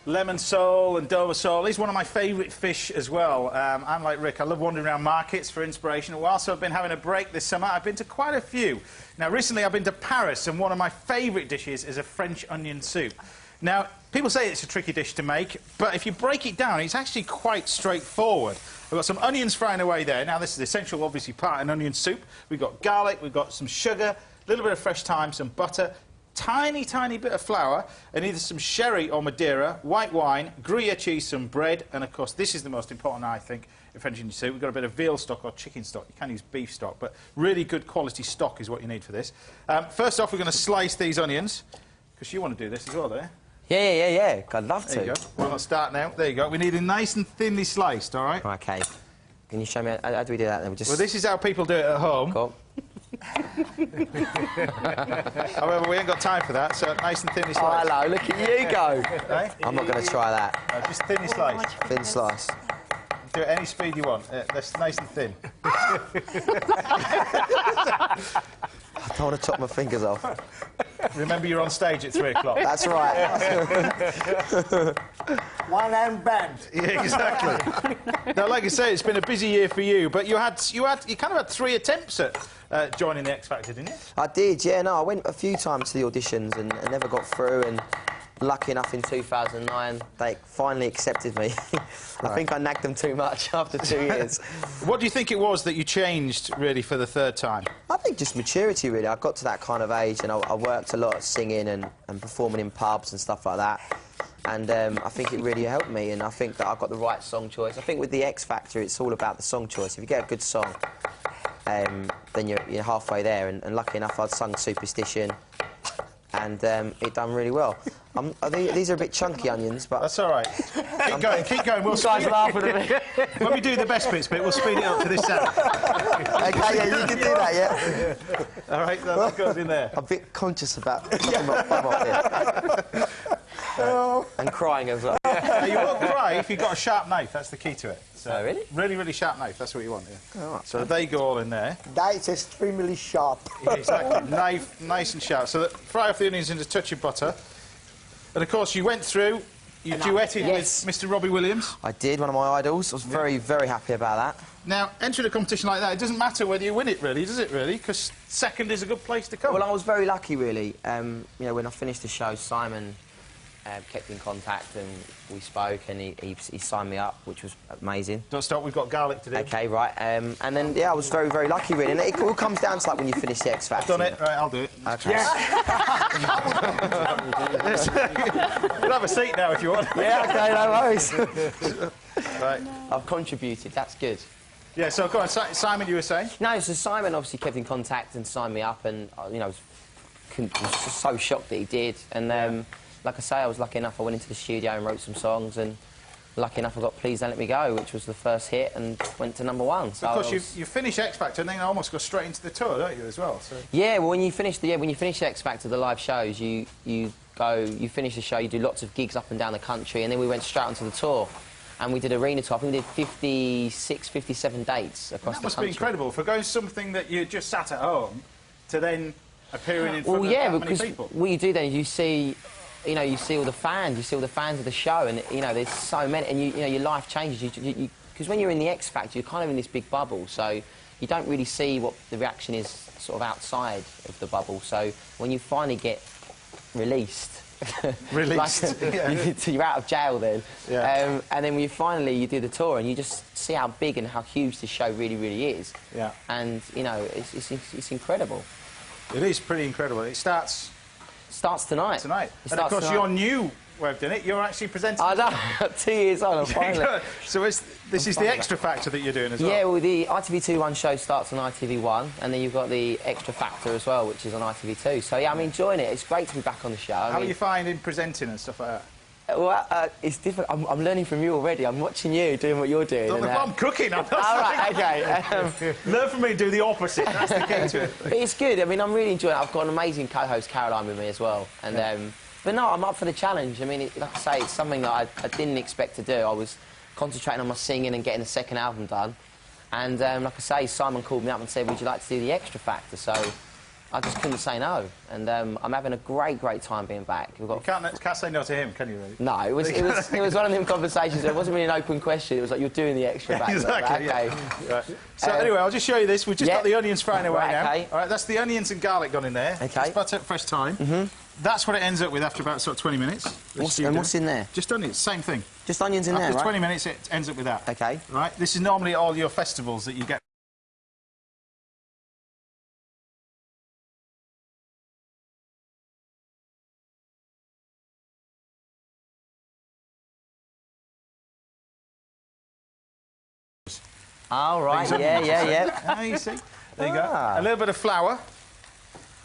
lemon sole and Dover sole. He's one of my favourite fish as well. I'm like Rick, I love wandering around markets for inspiration. Whilst I've been having a break this summer, I've been to quite a few. Now, recently I've been to Paris, and one of my favourite dishes is a French onion soup. Now, people say it's a tricky dish to make, but if you break it down, it's actually quite straightforward. We've got some onions frying away there. Now, this is the essential, obviously, part of an onion soup. We've got garlic, we've got some sugar, a little bit of fresh thyme, some butter, tiny, tiny bit of flour, and either some sherry or Madeira, white wine, Gruyere cheese, some bread, and, of course, this is the most important, I think, in French onion soup. We've got a bit of veal stock or chicken stock. You can use beef stock, but really good quality stock is what you need for this. First off, we're going to slice these onions, because you want to do this as well, don't you? Yeah. I'd love to. There you go. Well, let's start now. There you go. We need it nice and thinly sliced, all right? OK. Can you show me how do we do that then? Well, this is how people do it at home. Cool. However, we ain't got time for that, so nice and thinly Oh, sliced. hello, look at you go. Right? I'm not going to try that. No, just thinly sliced. Thin slice. Do it any speed you want. That's nice and thin. I don't want to chop my fingers off. Remember, you're on stage at 3 o'clock. That's right. One hand band. Yeah, exactly. Now, like I say, it's been a busy year for you, but you kind of had 3 attempts at joining the X Factor, didn't you? I did, yeah. No, I went a few times to the auditions and never got through. And lucky enough, in 2009, they finally accepted me. I think I nagged them too much after 2 years. What do you think it was that you changed, really, for the 3rd time? I think just maturity, really. I got to that kind of age and I worked a lot at singing and performing in pubs and stuff like that. And I think it really helped me, and I think that I got the right song choice. I think with the X Factor, it's all about the song choice. If you get a good song, then you're halfway there. And lucky enough, I'd sung Superstition, and it done really well. These are a bit chunky onions, but... That's all right. Keep going. We'll guys laughing at me. When we do the best bits bit, we'll speed it up to this sound. OK, yeah, you can do that, yeah. All right, that goes in there. I'm a bit conscious about chopping my bum off here. And crying as well. Now, you won't cry if you've got a sharp knife. That's the key to it. So, oh, really? Really, really sharp knife. That's what you want, yeah. Oh, right. So they go all in there. That is extremely sharp. Yeah, exactly. Knife, nice and sharp. So fry off the onions in a touch of butter. And, of course, you went through, you duetted with Mr. Robbie Williams. I did, one of my idols. I was very, very happy about that. Now, entering a competition like that, it doesn't matter whether you win it, really, does it, really? Because 2nd is a good place to come. Well, I was very lucky, really. You know, when I finished the show, Simon kept in contact and we spoke, and he signed me up, which was amazing. Don't stop, we've got garlic to do. OK, right. And then, yeah, I was very, very lucky, really. And it all comes down to, like, when you finish the X Factor. I've done it. Right, I'll do it. OK. Yeah. You'll have a seat now if you want. Yeah, OK, no worries. Right. I've contributed, that's good. Yeah, so go on, Simon, you were saying? No, so Simon obviously kept in contact and signed me up, and, you know, was just so shocked that he did. And, like I say, I was lucky enough, I went into the studio and wrote some songs, and lucky enough I got Please Don't Let Me Go, which was the first hit, and went to #1. So of course, you finish X Factor and then almost go straight into the tour, don't you, as well? So. Yeah, well, when you finish X Factor, the live shows, you finish the show, you do lots of gigs up and down the country, and then we went straight onto the tour. And we did arena tour. I think we did 56, 57 dates across the country. That must be incredible, for going something that you just sat at home to then appearing in front of that many people. What you do then is you see all the fans, of the show, and, you know, there's so many, and, you know, your life changes. Because when you're in the X Factor, you're kind of in this big bubble, so you don't really see what the reaction is sort of outside of the bubble. So when you finally get released... Released. You're out of jail then. Yeah. And then when you do the tour, and you just see how big and how huge this show really, really is. Yeah. And, you know, it's incredible. It is pretty incredible. It starts tonight. And, of course, you're new. We've done it. You're actually presenting. I know. 2 years on, finally. So this is the Extra Factor that you're doing as well? Yeah, well, the ITV2 show starts on ITV1, and then you've got the Extra Factor as well, which is on ITV2. So, yeah, I'm enjoying it. It's great to be back on the show. How are you finding presenting and stuff like that? Well, it's different. I'm learning from you already. I'm watching you doing what you're doing. I'm cooking. I'm not all right, OK. Learn from me and do the opposite. That's the key to it. But it's good. I mean, I'm really enjoying it. I've got an amazing co-host, Caroline, with me as well. And but no, I'm up for the challenge. I mean, like I say, it's something that I didn't expect to do. I was concentrating on my singing and getting the 2nd album done. And like I say, Simon called me up and said, would you like to do the Extra Factor? So I just couldn't say no, and I'm having a great time being back. We've got. You can't say no to him, can you? Really? No, it was one of them conversations. It wasn't really an open question. It was like you're doing the extra back. Exactly. Like, okay. Right. So anyway, I'll just show you this. We've just got the onions frying away now. Okay. All right, that's the onions and garlic gone in there. Okay. It's butter, fresh thyme. That's what it ends up with after about sort of 20 minutes. What's in there? Just onions, same thing. Just onions in after there, right? 20 minutes, it ends up with that. Okay. Right. This is normally all your festivals that you get. Oh, right, yeah. Ah, you see. There you go. A little bit of flour.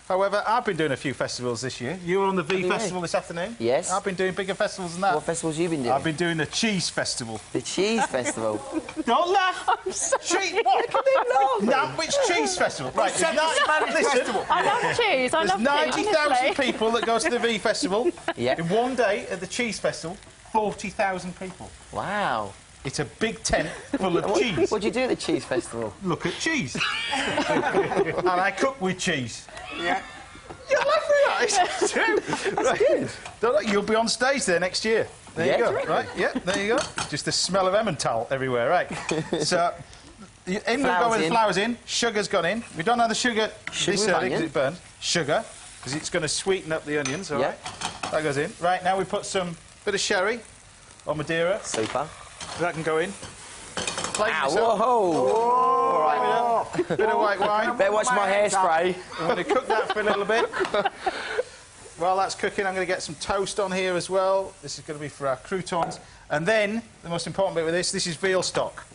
However, I've been doing a few festivals this year. You were on the V Festival this afternoon? Yes. I've been doing bigger festivals than that. What festivals have you been doing? I've been doing the Cheese Festival. The Cheese Festival? Don't laugh! I'm sorry. Cheese, what? Which Cheese Festival? Right, listen. I love cheese. I love cheese. 90,000 people that go to the V Festival. Yeah. In one day at the Cheese Festival, 40,000 people. Wow. It's a big tent full of cheese. What do you do at the Cheese Festival? Look at cheese. And I cook with cheese. Yeah. You're laughing at it. It's true. Right. Good. You'll be on stage there next year. There you go. Terrific. Right, yeah, there you go. Just the smell of Emmental everywhere, right? So, we'll go with the flowers in. Sugar's gone in. We don't have the sugar this early because it burns. Sugar, because it's going to sweeten up the onions, all right? That goes in. Right, now we put some bit of sherry or Madeira. Super. That can go in. Whoa! All right, bit of white wine. Better watch my hairspray. I'm going to cook that for a little bit. While that's cooking, I'm going to get some toast on here as well. This is going to be for our croutons. And then, the most important bit with this is veal stock.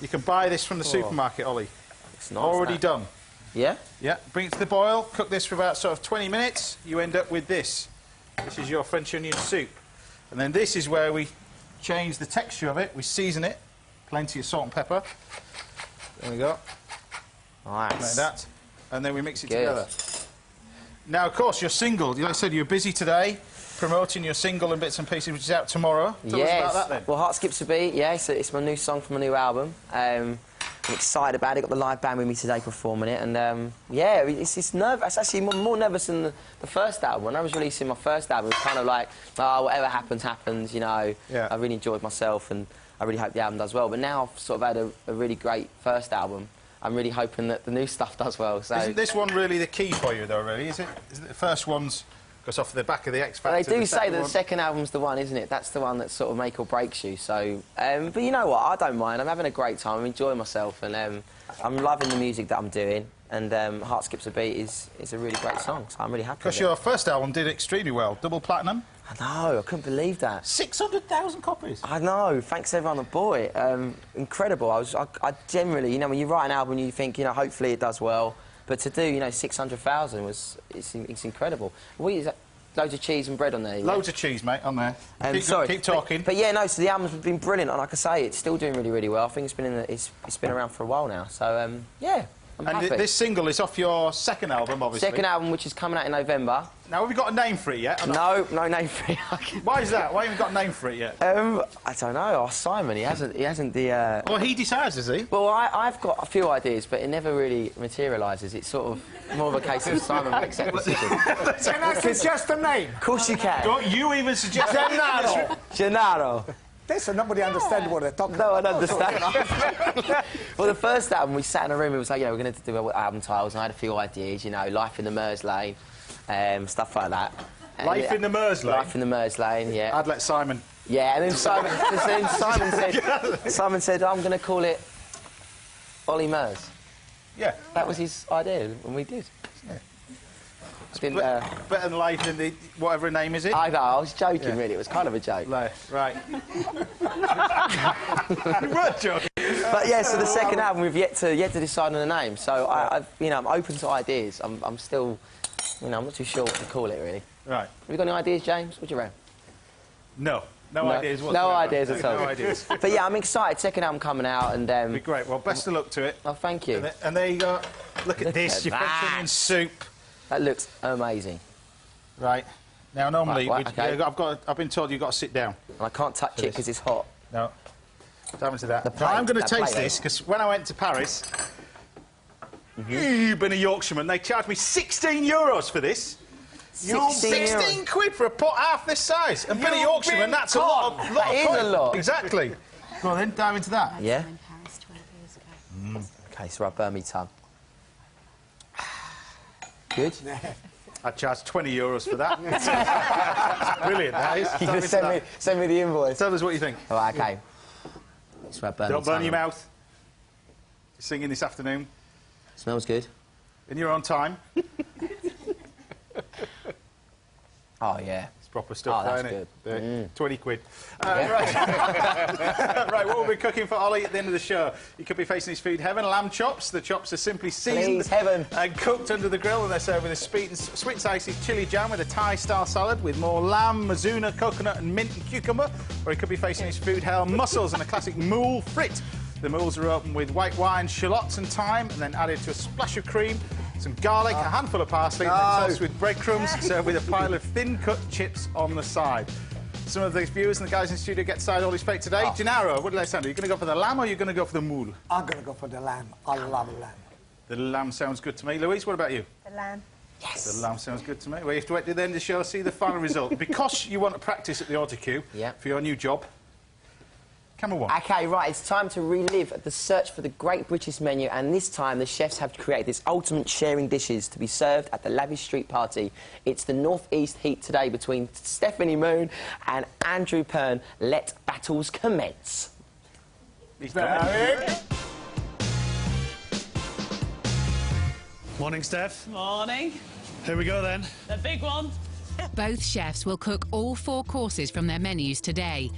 You can buy this from the supermarket, Ollie. It's nice, Already that. done. Yeah? Yeah, bring it to the boil, cook this for about sort of 20 minutes. You end up with this. This is your French onion soup. And then this is where we change the texture of it. We season it. Plenty of salt and pepper. There we go. Nice. Like that. And then we mix it together. Now, of course, your single. Like I said, you're busy today promoting your single and bits and pieces, which is out tomorrow. Tell us about that, then. Well, Heart Skips a Beat, yeah, it's my new song from my new album. I'm excited about it. Got the live band with me today performing it, and yeah, it's nervous. It's actually more nervous than the first album. When I was releasing my first album, it was kind of like, oh, whatever happens, happens, you know. Yeah. I really enjoyed myself, and I really hope the album does well. But now I've sort of had a really great first album. I'm really hoping that the new stuff does well. So isn't this one really the key for you, though? Really, is it? Is it the first one's goes off the back of the X Factor? They do say that the second album's the one, isn't it? That's the one that sort of make or breaks you. So, but you know what? I don't mind. I'm having a great time. I'm enjoying myself, and I'm loving the music that I'm doing. And Heart Skips a Beat is a really great song. So I'm really happy. Because your first album did extremely well, double platinum. I know. I couldn't believe that. 600,000 copies. I know. Thanks everyone that bought it. Incredible. I generally, you know, when you write an album, you think, you know, hopefully it does well. But to do, you know, 600,000 it's incredible. What is that? Loads of cheese and bread on there. Yeah? Loads of cheese, mate, on there. Keep talking. But yeah, no. So the album's been brilliant, and like I say, it's still doing really, really well. I think it's been it's been around for a while now. So yeah. I'm happy. This single is off your second album, obviously. Second album, which is coming out in November. Now, have you got a name for it yet? No name for it. Why is that? Why haven't you got a name for it yet? I don't know. Ask Simon. He hasn't the. Well, he decides, does he? Well, I've got a few ideas, but it never really materialises. It's sort of more of a case of Simon makes that decision. Can I suggest a name? Of course you can. Don't you even suggest Gennaro. Gennaro. Listen, nobody understands what they're talking No, I about. don't understand. Well, the first album, we sat in a room, it was like, you know, we're going to do album titles, and I had a few ideas, you know, Life in the MURS Lane, stuff like that. And Life in the MURS Lane? Life in the MURS Lane, yeah. I'd let Simon. Yeah, and then Simon said, I'm going to call it OLLY MURS. Yeah. That was his idea, and we did. Yeah. Didn't, better than Life in the... whatever name is it? I know, I was joking, really. It was kind of a joke. Right. You were joking. But yeah, so the second album, we've yet to decide on a name. So you know, I'm open to ideas. I'm still, you know, I'm not too sure what to call it really. Right. Have you got any ideas, James? What do you reckon? No ideas whatsoever. No ideas at all. No ideas. But yeah, I'm excited. Second album coming out, and It'll be great. Well, best of luck to it. Oh, thank you. And there you go. Look at this. at Your French that. onion soup. That looks amazing. Right. Now, normally, Right, okay. I've been told you've got to sit down. And I can't touch it because it's hot. No. What happened to that? The Now, I'm going to plate, taste that this, because when I went to Paris, been a Yorkshireman. They charged me €16 for this. 16 quid for a pot half this size. And being a Yorkshireman, that's a lot of That is a lot. Exactly. Go on then, dive into that. Yeah? OK, so I burn me tongue. Good? I charged €20 for that. That's brilliant, that is. You can send me the invoice. Tell us what you think. All right, OK. So I burn Don't me burn tongue. your mouth. You're singing this afternoon. Smells good. And you're on time. Oh, yeah. It's proper stuff, that's isn't it? good. 20 quid. Right. Right, what we'll be cooking for Ollie at the end of the show. You could be facing his food heaven, lamb chops. The chops are simply seasoned Please, heaven. and cooked under the grill, and they're served with a sweet and spicy chili jam with a Thai-style salad with more lamb, mazuna, coconut and mint and cucumber. Or he could be facing his food hell, mussels and a classic moule frit. The moules are opened with white wine, shallots and thyme, and then added to a splash of cream, some garlic, a handful of parsley, and then tossed with breadcrumbs, served with a pile of thin-cut chips on the side. Some of the viewers and the guys in the studio get to decide Ollie's fate today. Gennaro, what did I sound? Are you going to go for the lamb or are you going to go for the moule? I'm going to go for the lamb. I love lamb. The lamb sounds good to me. Louise, what about you? The lamb. Yes. The lamb sounds good to me. Well, you have to wait till the end of the show to see the final result. Because you want to practice at the autocue for your new job, camera one. OK, right, it's time to relive the search for the great British menu, and this time the chefs have created this ultimate sharing dishes to be served at the lavish street party. It's the North East heat today between Stephanie Moon and Andrew Pern. Let battles commence. He's done it. Morning, Steph. Morning. Here we go then. The big one. Both chefs will cook all 4 courses from their menus today.